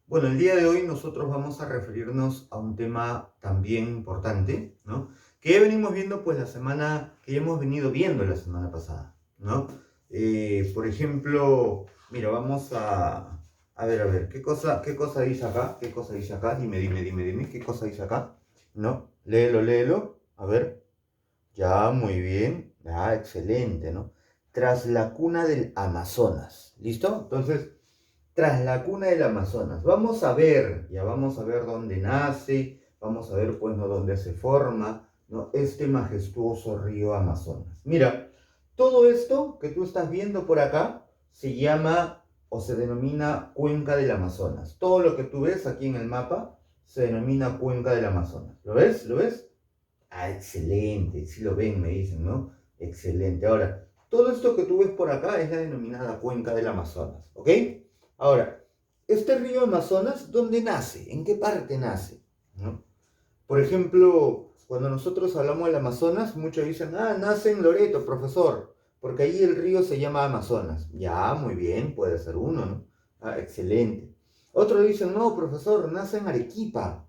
Bueno, el día de hoy nosotros vamos a referirnos a un tema también importante, ¿no? Que ya venimos viendo pues que ya hemos venido viendo la semana pasada, ¿no? Por ejemplo, mira, a ver, qué cosa dice acá? ¿Qué cosa dice acá? Dime, ¿qué cosa dice acá? ¿No? Léelo, a ver. Ya, muy bien, excelente, ¿no? Tras la cuna del Amazonas, ¿listo? Entonces, tras la cuna del Amazonas. Vamos a ver dónde nace, vamos a ver pues no dónde se forma, ¿no? Este majestuoso río Amazonas. Mira, todo esto que tú estás viendo por acá se llama o se denomina cuenca del Amazonas. Todo lo que tú ves aquí en el mapa se denomina cuenca del Amazonas. ¿Lo ves? ¿Lo ves? Excelente, si lo ven, me dicen, ¿no? Excelente. Ahora, todo esto que tú ves por acá es la denominada cuenca del Amazonas, ¿ok? Ahora, este río Amazonas, ¿dónde nace? ¿En qué parte nace? ¿No? Por ejemplo, cuando nosotros hablamos del Amazonas, muchos dicen, nace en Loreto, profesor, porque allí el río se llama Amazonas. Ya, muy bien, puede ser uno, ¿no? Excelente. Otros dicen, no, profesor, nace en Arequipa.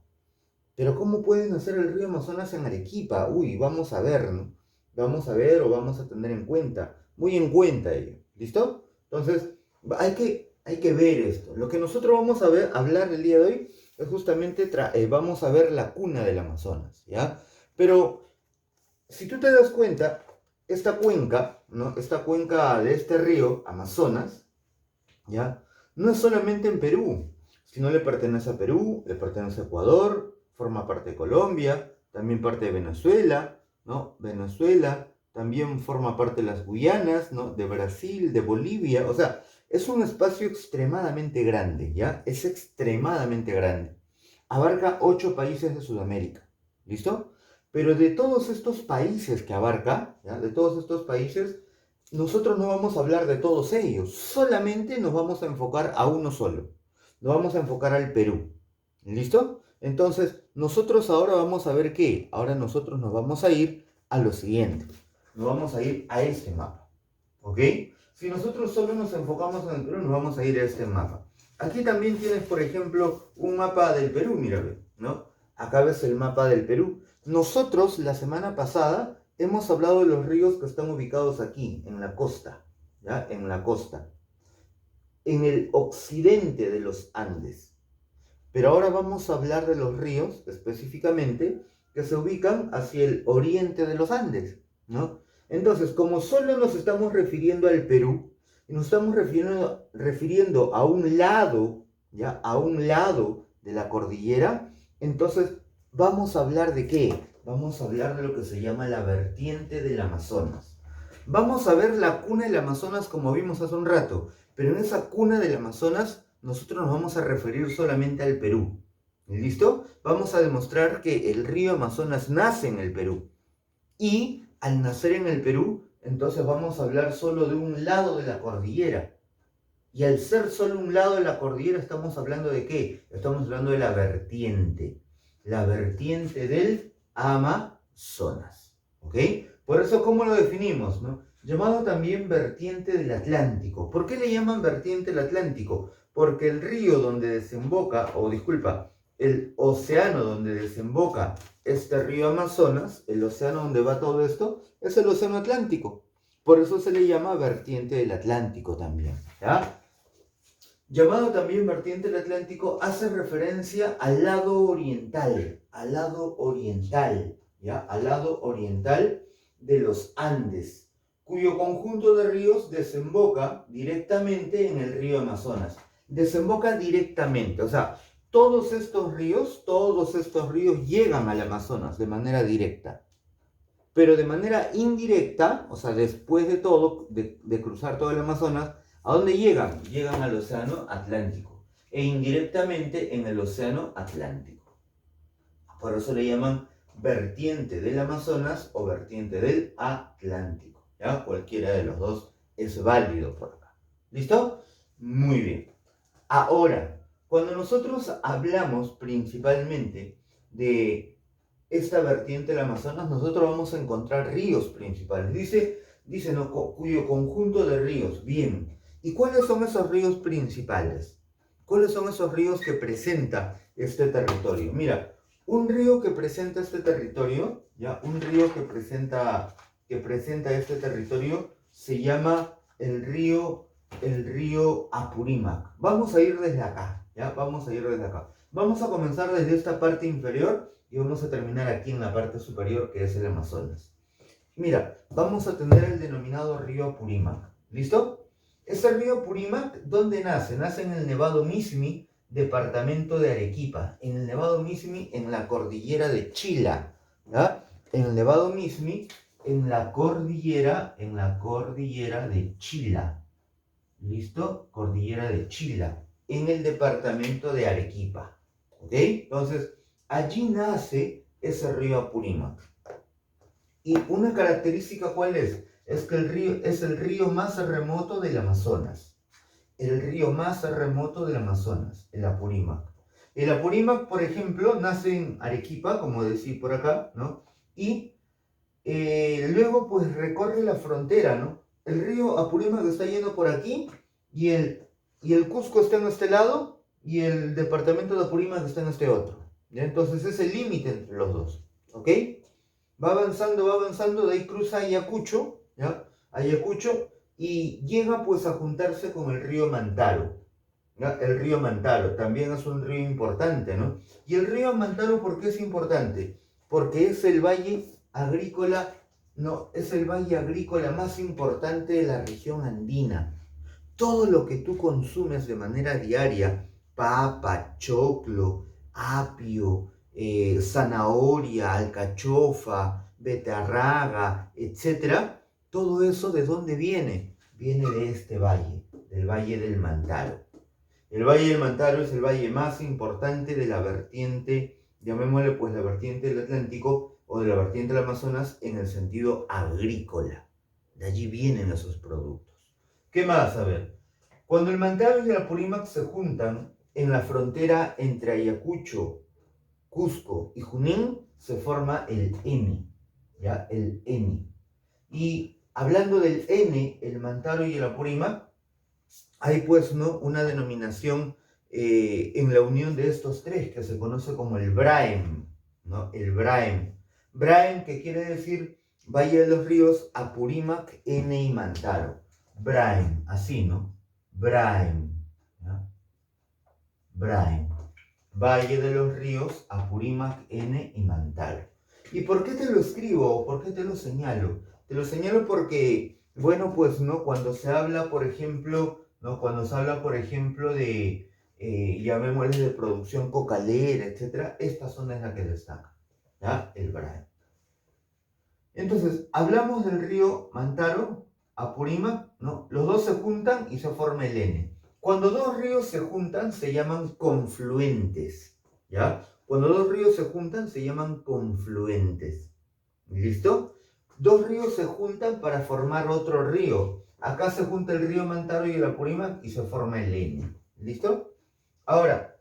Pero ¿cómo puede nacer el río Amazonas en Arequipa? Uy, vamos a ver, ¿no? Vamos a ver o vamos a tener en cuenta, muy en cuenta ello. ¿Listo? Entonces, hay que ver esto. Lo que nosotros vamos a ver, hablar el día de hoy es justamente, vamos a ver la cuna del Amazonas, ¿ya? Pero si tú te das cuenta, esta cuenca, ¿no? Esta cuenca de este río, Amazonas, ¿ya? No es solamente en Perú, sino le pertenece a Perú, le pertenece a Ecuador, forma parte de Colombia, también parte de Venezuela, ¿no? Venezuela, también forma parte de las Guyanas, ¿no? De Brasil, de Bolivia, o sea, es un espacio extremadamente grande, ¿ya? Es extremadamente grande. Abarca 8 países de Sudamérica, ¿listo? Pero de todos estos países que abarca, ¿ya? De todos estos países, nosotros no vamos a hablar de todos ellos, solamente nos vamos a enfocar a uno solo. Nos vamos a enfocar al Perú. ¿Listo? Entonces, nosotros ahora vamos a ver qué. Ahora nosotros nos vamos a ir a lo siguiente. Nos vamos a ir a este mapa. ¿Ok? Si nosotros solo nos enfocamos en el Perú, nos vamos a ir a este mapa. Aquí también tienes, por ejemplo, un mapa del Perú, míralo, ¿no? Acá ves el mapa del Perú. Nosotros, la semana pasada, hemos hablado de los ríos que están ubicados aquí, en la costa, ¿ya? En la costa, en el occidente de los Andes. Pero ahora vamos a hablar de los ríos, específicamente, que se ubican hacia el oriente de los Andes, ¿no? Entonces, como solo nos estamos refiriendo al Perú, y nos estamos refiriendo a un lado, ¿ya? A un lado de la cordillera, entonces vamos a hablar de qué? Vamos a hablar de lo que se llama la vertiente del Amazonas. Vamos a ver la cuna del Amazonas como vimos hace un rato, pero en esa cuna del Amazonas nosotros nos vamos a referir solamente al Perú. ¿Listo? Vamos a demostrar que el río Amazonas nace en el Perú. Y al nacer en el Perú, entonces vamos a hablar solo de un lado de la cordillera. Y al ser solo un lado de la cordillera, estamos hablando de qué? Estamos hablando de la vertiente. La vertiente del Amazonas. ¿Ok? Por eso, ¿cómo lo definimos? ¿No? Llamado también vertiente del Atlántico. ¿Por qué le llaman vertiente del Atlántico? Porque el río donde desemboca, o disculpa, el océano donde desemboca este río Amazonas, el océano donde va todo esto, es el océano Atlántico. Por eso se le llama vertiente del Atlántico también. ¿Ya? Llamado también vertiente del Atlántico, hace referencia al lado oriental, ¿ya? Al lado oriental de los Andes, cuyo conjunto de ríos desemboca directamente en el río Amazonas. Desemboca directamente, o sea, todos estos ríos llegan al Amazonas de manera directa. Pero de manera indirecta, o sea, después de todo, de cruzar todo el Amazonas, ¿a dónde llegan? Llegan al Océano Atlántico. E indirectamente en el Océano Atlántico. Por eso le llaman vertiente del Amazonas o vertiente del Atlántico. ¿Ya? Cualquiera de los dos es válido por acá. ¿Listo? Muy bien. Ahora, cuando nosotros hablamos principalmente de esta vertiente del Amazonas, nosotros vamos a encontrar ríos principales. Dice ¿no? Cuyo conjunto de ríos. Bien. ¿Y cuáles son esos ríos principales? ¿Cuáles son esos ríos que presenta este territorio? Mira, un río que presenta este territorio, ¿ya? Un río que presenta este territorio se llama el río Apurímac. Vamos a ir desde acá, ¿ya? Vamos a ir desde acá. Vamos a comenzar desde esta parte inferior y vamos a terminar aquí en la parte superior, que es el Amazonas. Mira, vamos a tener el denominado río Apurímac. ¿Listo? Ese río Apurímac, ¿dónde nace? Nace en el Nevado Mismi, departamento de Arequipa. En el Nevado Mismi, en la cordillera de Chila. ¿Ya? En el Nevado Mismi, en la cordillera de Chila. ¿Listo? Cordillera de Chila. En el departamento de Arequipa. ¿Ok? Entonces, allí nace ese río Apurímac. Y una característica, ¿cuál es? Es que el río es el río más remoto del Amazonas. El río más remoto del Amazonas, el Apurímac. El Apurímac, por ejemplo, nace en Arequipa, como decía por acá, ¿no? Y luego, pues, recorre la frontera, ¿no? El río Apurímac está yendo por aquí y el Cusco está en este lado y el departamento de Apurímac está en este otro. ¿Ya? Entonces, es el límite entre los dos, ¿ok? Va avanzando, de ahí cruza Ayacucho, ¿ya? Ayacucho, y llega pues a juntarse con el río Mantaro, ¿ya? El río Mantaro también es un río importante, ¿no? Y el río Mantaro, ¿por qué es importante? Porque es el valle agrícola, no, es el valle agrícola más importante de la región andina. Todo lo que tú consumes de manera diaria, papa, choclo, apio, zanahoria, alcachofa, betarraga, etc. Todo eso, ¿de dónde viene? Viene de este valle, del Valle del Mantaro. El Valle del Mantaro es el valle más importante de la vertiente, llamémosle pues la vertiente del Atlántico o de la vertiente del Amazonas en el sentido agrícola. De allí vienen esos productos. ¿Qué más? A ver, cuando el Mantaro y el Apurímac se juntan en la frontera entre Ayacucho, Cusco y Junín, se forma el Eni, ¿ya? El Eni. Y hablando del Eni, el Mantaro y el Apurímac, hay pues, ¿no?, una denominación en la unión de estos tres que se conoce como el Braem, ¿no? El Braem. Braem, que quiere decir Valle de los Ríos, Apurímac, Eni y Mantaro. Braem, así, ¿no? Braem, ¿ya? Braem. Valle de los Ríos, Apurímac, Eni y Mantaro. ¿Y por qué te lo escribo o por qué te lo señalo? Te lo señalo porque, bueno, pues, ¿no? Cuando se habla, por ejemplo, ¿no? Cuando se habla, por ejemplo, de, llamémosle de producción cocalera, etc., esta zona es la que destaca, ¿ya? El Braem. Entonces, hablamos del río Mantaro, Apurímac, ¿no? Los dos se juntan y se forma el Eni. Cuando dos ríos se juntan, se llaman confluentes, ¿ya? Cuando dos ríos se juntan, se llaman confluentes. ¿Listo? Dos ríos se juntan para formar otro río. Acá se junta el río Mantaro y el Apurímac y se forma el Eni. ¿Listo? Ahora,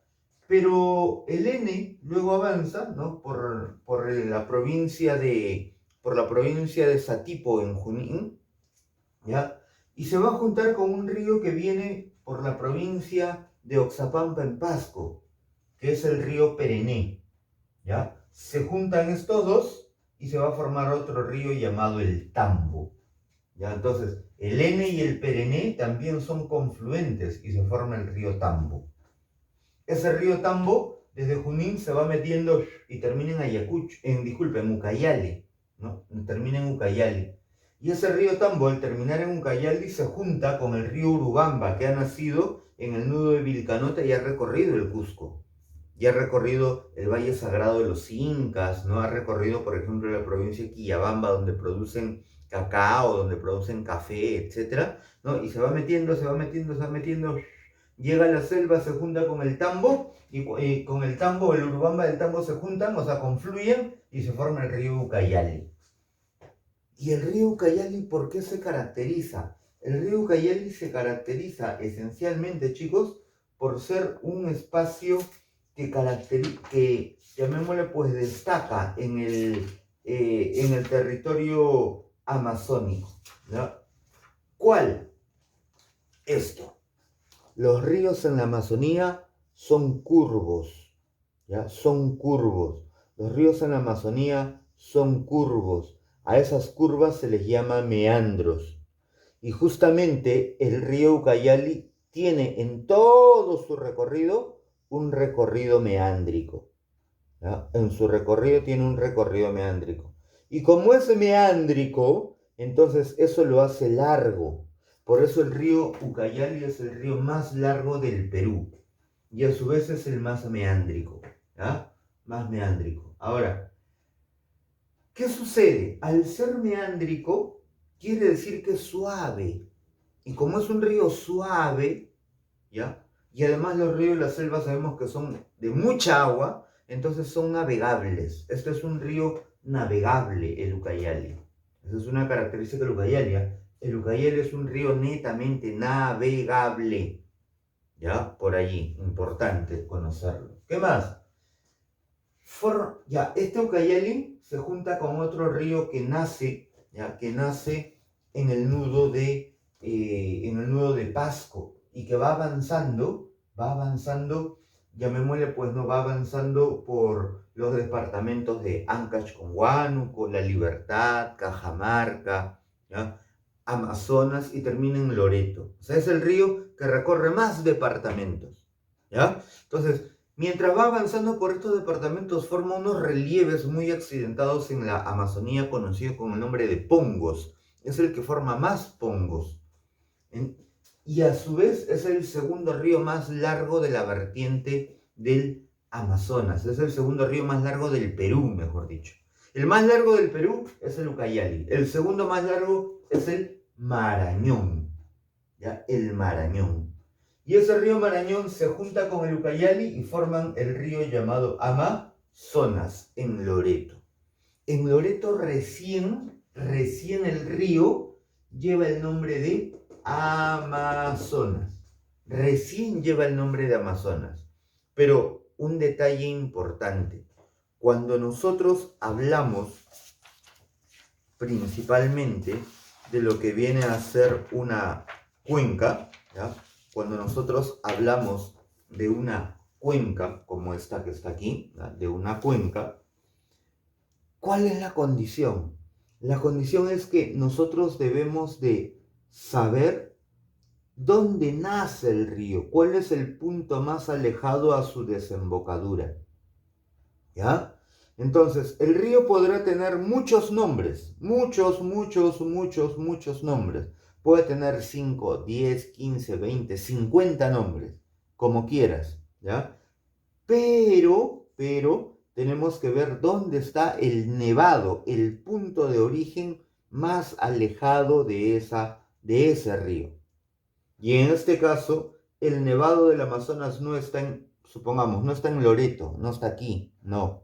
pero el Eni luego avanza, ¿no?, por la provincia de Satipo en Junín, ¿ya? Y se va a juntar con un río que viene por la provincia de Oxapampa en Pasco, que es el río Perené, ¿ya? Se juntan estos dos y se va a formar otro río llamado el Tambo, ¿ya? Entonces, el Eni y el Perené también son confluentes y se forma el río Tambo. Ese río Tambo, desde Junín, se va metiendo y termina en Ayacucho, en Ucayali, ¿no? Termina en Ucayali. Y ese río Tambo, al terminar en Ucayali, se junta con el río Urubamba, que ha nacido en el nudo de Vilcanota y ha recorrido el Cusco. Y ha recorrido el Valle Sagrado de los Incas, ¿no? Ha recorrido, por ejemplo, la provincia de Quillabamba, donde producen cacao, donde producen café, etc., ¿no? Y se va metiendo, llega a la selva, se junta con el Tambo, y con el Tambo, el Urubamba del Tambo se juntan, o sea, confluyen, y se forma el río Ucayali. ¿Y el río Ucayali por qué se caracteriza? El río Ucayali se caracteriza esencialmente, chicos, por ser un espacio que llamémosle, pues, destaca en el territorio amazónico, ¿ya? ¿Cuál? Esto. Los ríos en la Amazonía son curvos, ¿ya? Son curvos. Los ríos en la Amazonía son curvos. A esas curvas se les llama meandros. Y justamente el río Ucayali tiene en todo su recorrido un recorrido meándrico, ¿ya? En su recorrido tiene un recorrido meándrico. Y como es meándrico, entonces eso lo hace largo. Por eso el río Ucayali es el río más largo del Perú. Y a su vez es el más meándrico, ¿ya? Más meándrico. Ahora, ¿qué sucede? Al ser meándrico, quiere decir que es suave. Y como es un río suave, ¿ya? Y además los ríos y las selvas sabemos que son de mucha agua, entonces son navegables. Este es un río navegable, el Ucayali. Esa es una característica del Ucayali, ¿ya? El Ucayali es un río netamente navegable, ¿ya? Por allí, importante conocerlo. ¿Qué más? Ya, este Ucayali se junta con otro río que nace, ¿ya? Que nace en el nudo de Pasco y que va avanzando, llamémosle pues, no va avanzando por los departamentos de Ancash con Huánuco, La Libertad, Cajamarca, ¿ya? Amazonas y termina en Loreto. O sea, es el río que recorre más departamentos, ¿ya? Entonces, mientras va avanzando por estos departamentos, forma unos relieves muy accidentados en la Amazonía conocidos con el nombre de pongos. Es el que forma más pongos. Y a su vez es el segundo río más largo de la vertiente del Amazonas. Es el segundo río más largo del Perú, mejor dicho. El más largo del Perú es el Ucayali. El segundo más largo es el Marañón. ¿Ya? El Marañón. Y ese río Marañón se junta con el Ucayali y forman el río llamado Amazonas en Loreto. En Loreto recién el río lleva el nombre de Amazonas. Recién lleva el nombre de Amazonas. Pero un detalle importante. Cuando nosotros hablamos principalmente de lo que viene a ser una cuenca, ¿ya? Cuando nosotros hablamos de una cuenca, como esta que está aquí, ¿ya? De una cuenca, ¿cuál es la condición? La condición es que nosotros debemos de saber dónde nace el río, cuál es el punto más alejado a su desembocadura, ¿ya? Entonces, el río podrá tener muchos nombres, muchos nombres. Puede tener 5, 10, 15, 20, 50 nombres, como quieras, ¿ya? Pero tenemos que ver dónde está el nevado, el punto de origen más alejado de ese río. Y en este caso, el nevado del Amazonas no está supongamos, no está en Loreto, no está aquí, no.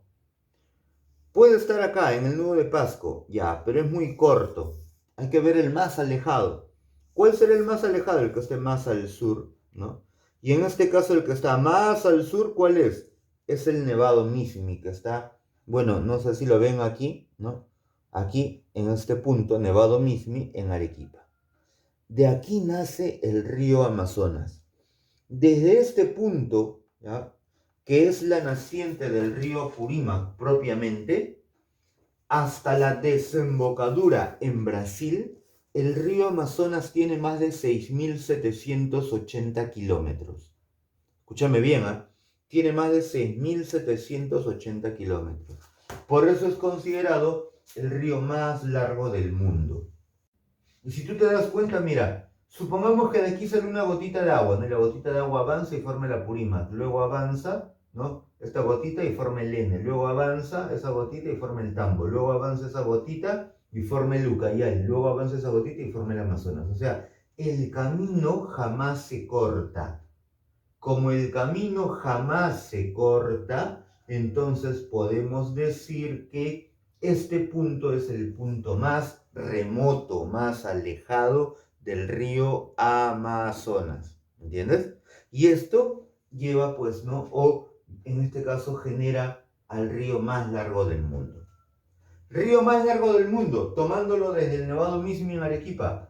Puede estar acá, en el nudo de Pasco, ya, pero es muy corto. Hay que ver el más alejado. ¿Cuál será el más alejado? El que esté más al sur, ¿no? Y en este caso, el que está más al sur, ¿cuál es? Es el Nevado Mismi, que está, bueno, no sé si lo ven aquí, ¿no? Aquí, en este punto, Nevado Mismi, en Arequipa. De aquí nace el río Amazonas. Desde este punto, ¿ya? Que es la naciente del río Apurímac propiamente, hasta la desembocadura en Brasil, el río Amazonas tiene más de 6.780 kilómetros. Escúchame bien, ¿eh? Tiene más de 6.780 kilómetros. Por eso es considerado el río más largo del mundo. Y si tú te das cuenta, mira, supongamos que de aquí sale una gotita de agua, ¿no? Y la gotita de agua avanza y forma el Apurímac. Luego avanza, ¿no? Esta gotita y forma el N. Luego avanza esa gotita y forma el Tambo. Luego avanza esa gotita y forma el Ucayali. Luego avanza esa gotita y forma el Amazonas. O sea, el camino jamás se corta. Como el camino jamás se corta, entonces podemos decir que este punto es el punto más remoto, más alejado del río Amazonas. ¿Entiendes? Y esto lleva, pues, ¿no? O en este caso genera al río más largo del mundo. Río más largo del mundo, tomándolo desde el Nevado mismo en Arequipa,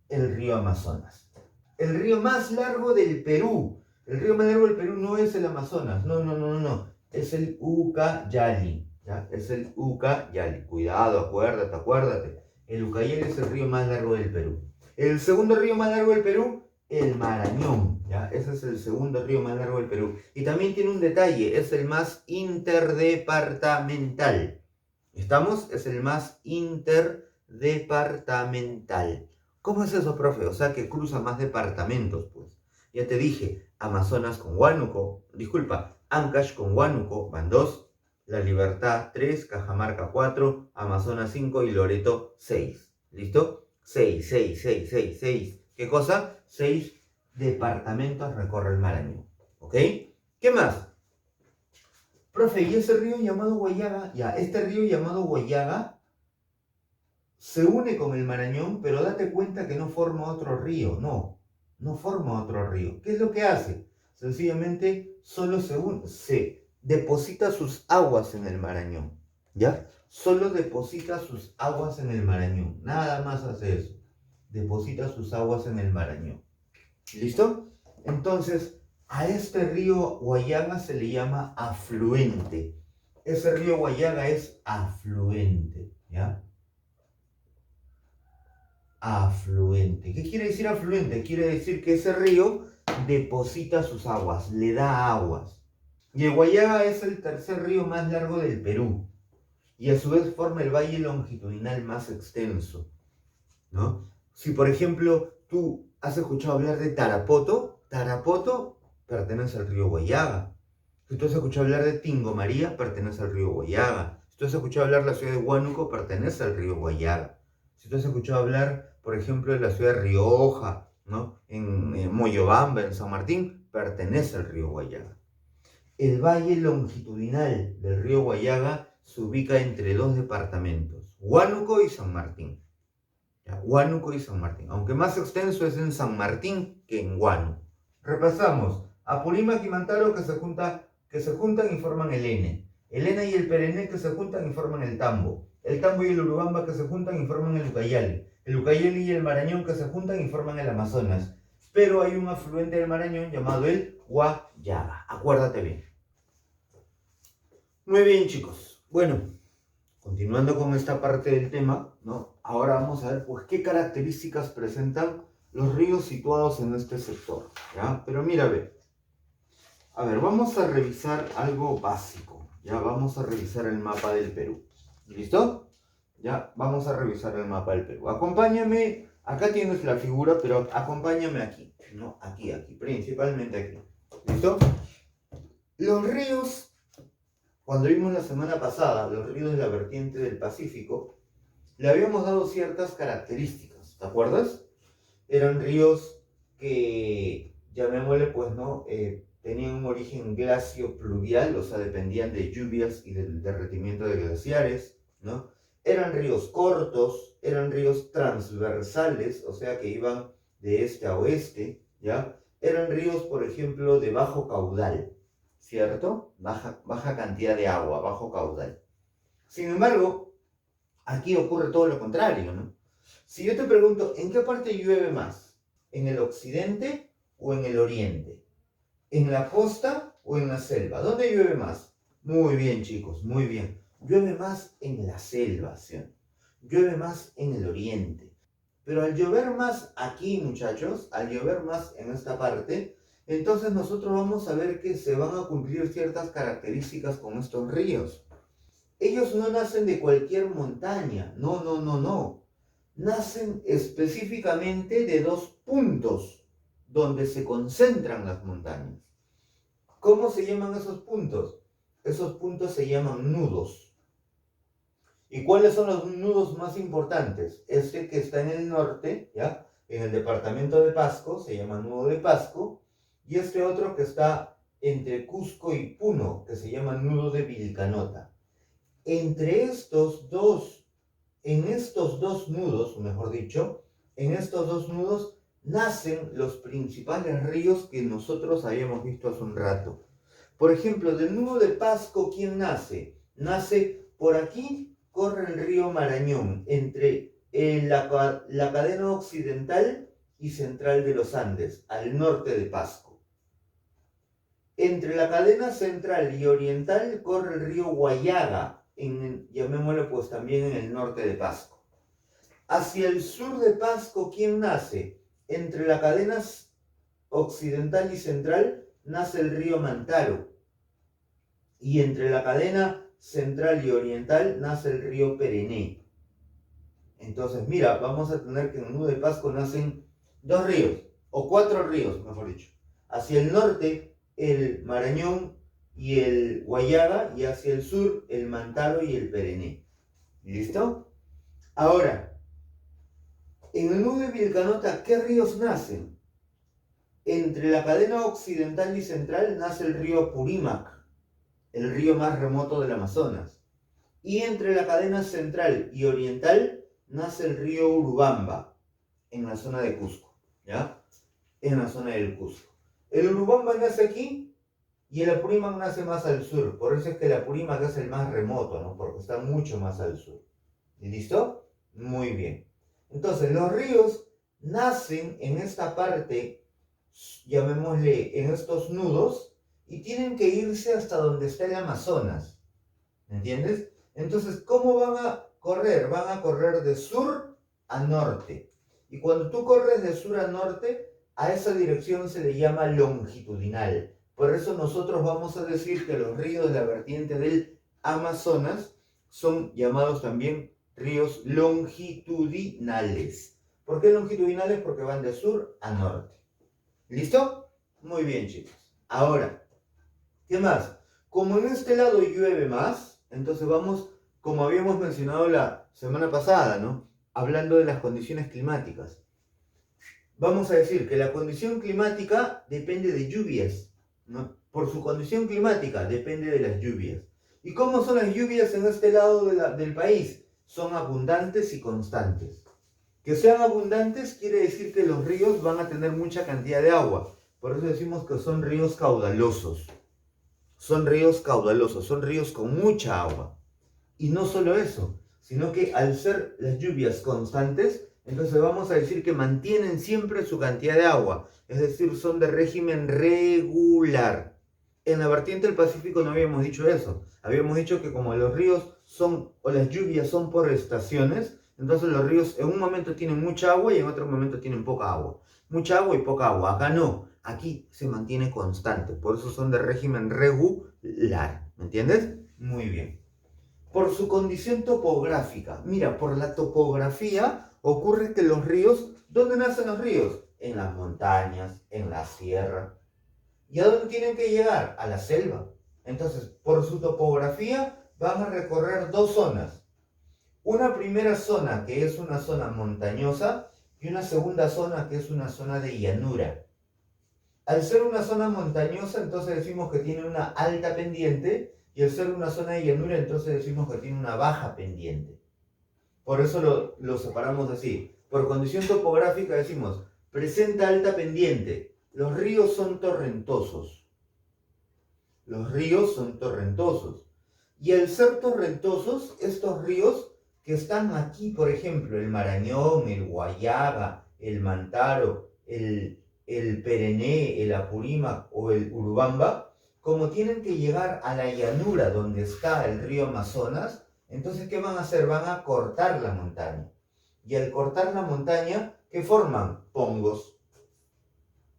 el río Amazonas. El río más largo del Perú. El río más largo del Perú no es el Amazonas, no. Es el Ucayali, ¿ya? Es el Ucayali. Cuidado, acuérdate. El Ucayali es el río más largo del Perú. El segundo río más largo del Perú, el Marañón, ¿ya? Ese es el segundo río más largo del Perú. Y también tiene un detalle, es el más interdepartamental. ¿Estamos? Es el más interdepartamental. ¿Cómo es eso, profe? O sea, que cruza más departamentos, pues. Ya te dije, Amazonas con Huánuco, Ancash con Huánuco van 2, La Libertad 3, Cajamarca 4, Amazonas 5 y Loreto 6. ¿Listo? 6. ¿Qué cosa? 6 departamentos recorre el Marañón. ¿Ok? ¿Qué más? Profe, ¿y ese río llamado Guayaga? Ya, este río llamado Guayaga se une con el Marañón, pero date cuenta que no forma otro río, no forma otro río. ¿Qué es lo que hace? Sencillamente solo se deposita sus aguas en el Marañón, ¿ya? Solo deposita sus aguas en el Marañón, nada más hace eso, deposita sus aguas en el Marañón. ¿Listo? Entonces, a este río Guayaga se le llama afluente. Ese río Guayaga es afluente, ¿ya? Afluente. ¿Qué quiere decir afluente? Quiere decir que ese río deposita sus aguas, le da aguas. Y el Guayaga es el tercer río más largo del Perú. Y a su vez forma el valle longitudinal más extenso, ¿no? Si por ejemplo tú has escuchado hablar de Tarapoto, Tarapoto pertenece al río Guayaga. Si tú has escuchado hablar de Tingo María, pertenece al río Guayaga. Si tú has escuchado hablar de la ciudad de Huánuco, pertenece al río Guayaga. Si tú has escuchado hablar, por ejemplo, de la ciudad de Rioja, ¿no? En Moyobamba, en San Martín, pertenece al río Guayaga. El valle longitudinal del río Guayaga se ubica entre dos departamentos, Huánuco y San Martín. ¿Ya? Huánuco y San Martín, aunque más extenso es en San Martín que en Huánuco. Repasamos, Apurímac y Mantaro que se juntan y forman el N. El N y el Perené que se juntan y forman el Tambo. El Tambo y el Urubamba que se juntan y forman el Ucayali. El Ucayali y el Marañón que se juntan y forman el Amazonas. Pero hay un afluente del Marañón llamado el Guayaga. Acuérdate bien. Muy bien, chicos. Bueno, continuando con esta parte del tema, ¿no? Ahora vamos a ver, pues, qué características presentan los ríos situados en este sector, ¿ya? Pero mira, a ver, vamos a revisar algo básico, ¿ya? Vamos a revisar el mapa del Perú, ¿listo? Ya, vamos a revisar el mapa del Perú. Acompáñame, acá tienes la figura, pero acompáñame aquí, ¿no? Aquí, principalmente aquí, ¿listo? Los ríos, cuando vimos la semana pasada, los ríos de la vertiente del Pacífico, le habíamos dado ciertas características, ¿te acuerdas? Eran ríos que, llamémosle, pues, ¿no? Tenían un origen glacio-pluvial, o sea, dependían de lluvias y del derretimiento de glaciares, ¿no? Eran ríos cortos, eran ríos transversales, o sea, que iban de este a oeste, ¿ya? Eran ríos, por ejemplo, de bajo caudal, ¿cierto? Baja cantidad de agua, bajo caudal. Sin embargo, aquí ocurre todo lo contrario, ¿no? Si yo te pregunto, ¿en qué parte llueve más? ¿En el occidente o en el oriente? ¿En la costa o en la selva? ¿Dónde llueve más? Muy bien, chicos, muy bien. Llueve más en la selva, ¿sí? Llueve más en el oriente. Pero al llover más aquí, muchachos, al llover más en esta parte, entonces nosotros vamos a ver que se van a cumplir ciertas características con estos ríos. Ellos no nacen de cualquier montaña, no. Nacen específicamente de dos puntos donde se concentran las montañas. ¿Cómo se llaman esos puntos? Esos puntos se llaman nudos. ¿Y cuáles son los nudos más importantes? Este que está en el norte, ¿ya? En el departamento de Pasco, se llama nudo de Pasco, y este otro que está entre Cusco y Puno, que se llama nudo de Vilcanota. Entre estos dos, en estos dos nudos, mejor dicho, en estos dos nudos nacen los principales ríos que nosotros habíamos visto hace un rato. Por ejemplo, del nudo de Pasco, ¿quién nace? Nace por aquí, corre el río Marañón, entre la cadena occidental y central de los Andes, al norte de Pasco. Entre la cadena central y oriental corre el río Guayaga, llamémoslo pues también en el norte de Pasco. Hacia el sur de Pasco, ¿quién nace? Entre la cadena occidental y central nace el río Mantaro. Y entre la cadena central y oriental nace el río Perené. Entonces, mira, vamos a tener que en el nudo de Pasco nacen 2 ríos, o 4 ríos, mejor dicho. Hacia el norte, el Marañón y el Guayaga, y hacia el sur, el Mantaro y el Perené. ¿Listo? Ahora, en el nudo de Vilcanota, ¿qué ríos nacen? Entre la cadena occidental y central nace el río Apurímac, el río más remoto del Amazonas. Y entre la cadena central y oriental nace el río Urubamba, en la zona de Cusco, ¿ya? En la zona del Cusco. El Urubamba nace aquí y el Apurímac nace más al sur. Por eso es que el Apurímac es el más remoto, ¿no? Porque está mucho más al sur. ¿Listo? Muy bien. Entonces, los ríos nacen en esta parte, llamémosle, en estos nudos, y tienen que irse hasta donde está el Amazonas. ¿Me entiendes? Entonces, ¿cómo van a correr? Van a correr de sur a norte. Y cuando tú corres de sur a norte, a esa dirección se le llama longitudinal. Por eso nosotros vamos a decir que los ríos de la vertiente del Amazonas son llamados también ríos longitudinales. ¿Por qué longitudinales? Porque van de sur a norte. ¿Listo? Muy bien, chicos. Ahora, ¿qué más? Como en este lado llueve más, entonces vamos, como habíamos mencionado la semana pasada, ¿no? Hablando de las condiciones climáticas. Vamos a decir que la condición climática depende de lluvias, ¿no? Por su condición climática depende de las lluvias. ¿Y cómo son las lluvias en este lado del país? Son abundantes y constantes. Que sean abundantes quiere decir que los ríos van a tener mucha cantidad de agua. Por eso decimos que son ríos caudalosos. Son ríos caudalosos, son ríos con mucha agua. Y no solo eso, sino que al ser las lluvias constantes, entonces vamos a decir que mantienen siempre su cantidad de agua. Es decir, son de régimen regular. En la vertiente del Pacífico no habíamos dicho eso. Habíamos dicho que como los ríos son, o las lluvias son por estaciones, entonces los ríos en un momento tienen mucha agua y en otro momento tienen poca agua. Mucha agua y poca agua. Acá no. Aquí se mantiene constante. Por eso son de régimen regular. ¿Me entiendes? Muy bien. Por su condición topográfica. Mira, por la topografía ocurre que los ríos, ¿dónde nacen los ríos? En las montañas, en la sierra. ¿Y a dónde tienen que llegar? A la selva. Entonces, por su topografía van a recorrer 2 zonas. Una primera zona que es una zona montañosa y una segunda zona que es una zona de llanura. Al ser una zona montañosa, entonces decimos que tiene una alta pendiente, y al ser una zona de llanura, entonces decimos que tiene una baja pendiente. Por eso lo separamos así. Por condición topográfica decimos, presenta alta pendiente. Los ríos son torrentosos. Los ríos son torrentosos. Y al ser torrentosos, estos ríos que están aquí, por ejemplo, el Marañón, el Guayaga, el Mantaro, el Perené, el Apurímac o el Urubamba, como tienen que llegar a la llanura donde está el río Amazonas, entonces ¿qué van a hacer? Van a cortar la montaña. Y al cortar la montaña, ¿qué forman? Pongos.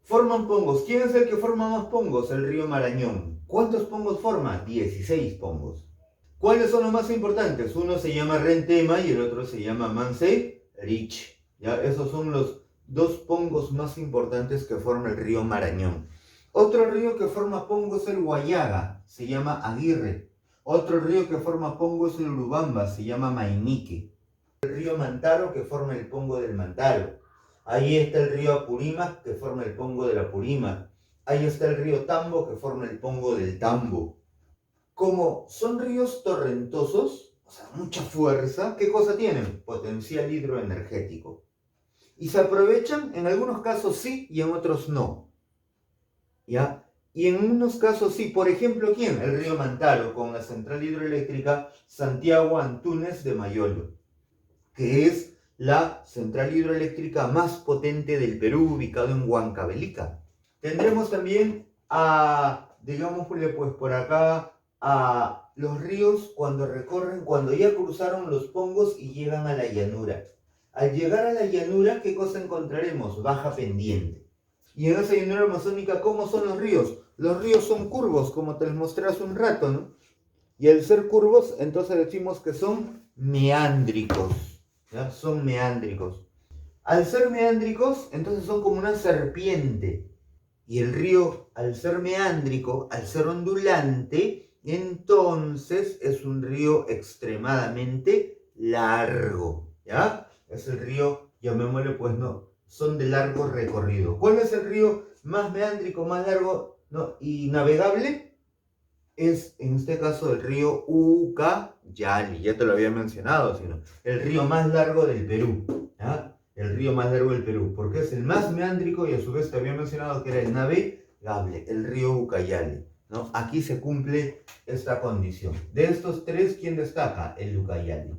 Forman pongos. ¿Quién es el que forma más pongos? El río Marañón. ¿Cuántos pongos forma? 16 pongos. ¿Cuáles son los más importantes? Uno se llama Rentema y el otro se llama Mancerich. ¿Ya? Esos son los 2 pongos más importantes que forma el río Marañón. Otro río que forma pongo es el Guayaga, se llama Aguirre. Otro río que forma pongo es el Urubamba, se llama Mainique. El río Mantaro que forma el pongo del Mantaro. Ahí está el río Apurímac que forma el pongo del Apurímac. Ahí está el río Tambo que forma el pongo del Tambo. Como son ríos torrentosos, o sea, mucha fuerza, ¿qué cosa tienen? Potencial hidroenergético. Y se aprovechan, en algunos casos sí y en otros no. ¿Ya? Y en unos casos sí, por ejemplo, ¿quién? El río Mantaro, con la central hidroeléctrica Santiago Antunes de Mayolo, que es la central hidroeléctrica más potente del Perú, ubicado en Huancavelica. Tendremos también a digámosle pues por acá, a los ríos cuando ya cruzaron los pongos y llegan a la llanura. Al llegar a la llanura, ¿qué cosa encontraremos? Baja pendiente. Y en esa llanura amazónica, ¿cómo son los ríos? Los ríos son curvos, como te les mostré hace un rato, ¿no? Y al ser curvos, entonces decimos que son meándricos, ¿ya? Son meándricos. Al ser meándricos, entonces son como una serpiente. Y el río, al ser meándrico, al ser ondulante, entonces es un río extremadamente largo, ¿ya? Es el río, llamémosle pues no, son de largo recorrido. ¿Cuál es el río más meándrico, más largo, no, y navegable? Es en este caso el río Ucayali, ya te lo había mencionado, sino el río más largo del Perú, ¿ya? El río más largo del Perú, porque es el más meándrico y a su vez te había mencionado que era el navegable, el río Ucayali, ¿no? Aquí se cumple esta condición. De estos tres, ¿quién destaca? El Ucayali.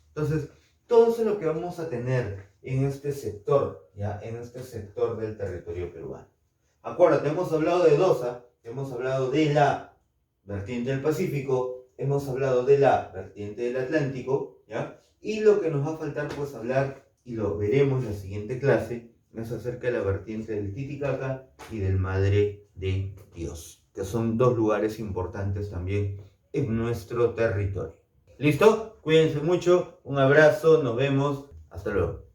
Entonces, todo eso es lo que vamos a tener en este sector, ¿ya? En este sector del territorio peruano. Acuérdate, hemos hablado de Dosa, hemos hablado de la vertiente del Pacífico, hemos hablado de la vertiente del Atlántico, ¿ya? Y lo que nos va a faltar pues hablar, y lo veremos en la siguiente clase, es acerca de la vertiente del Titicaca y del Madre de Dios, que son dos lugares importantes también en nuestro territorio. ¿Listo? Cuídense mucho, un abrazo, nos vemos, hasta luego.